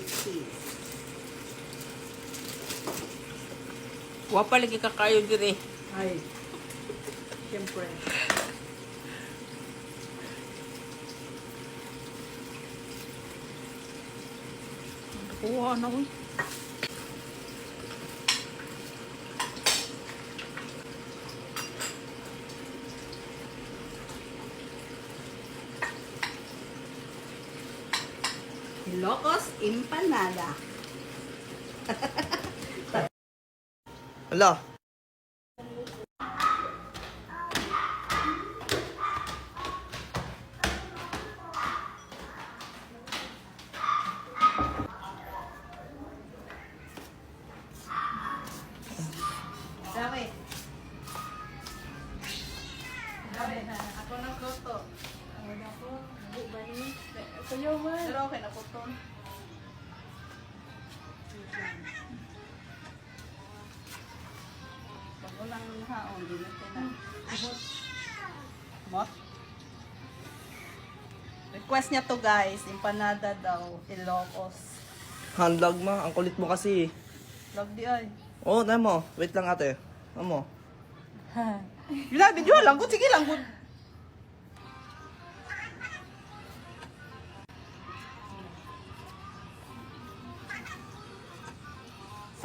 cheese. Wapa lagi kakayo dire. Ay, siyempre. Kuha na ko. Ilocos empanada. Ala. Sabi. Sabi na. Ako nagluto. Ako. Hindi ba ni? Kuya man. Pero okay na po to. Pag walang haon, di natin na. Mot? Request niya to guys, empanada daw, Ilocos. Handlag ma. Ang kulit mo kasi. Love di ay. Oh, tayo mo. Wait lang ate. Ano mo? Yun na, video lang. Good, sige lang. Good.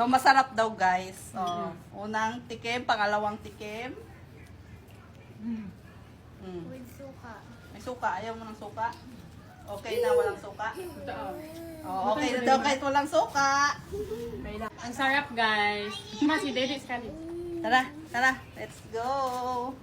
So, masarap daw guys. So, unang tikim, pangalawang tikim. Mm. With suka. May suka. Ayaw mo ng suka? Okay na, walang suka? Oh, okay na daw kahit walang suka. Ang sarap, guys. Mas, i-edit sekali. Tara, tara. Let's go.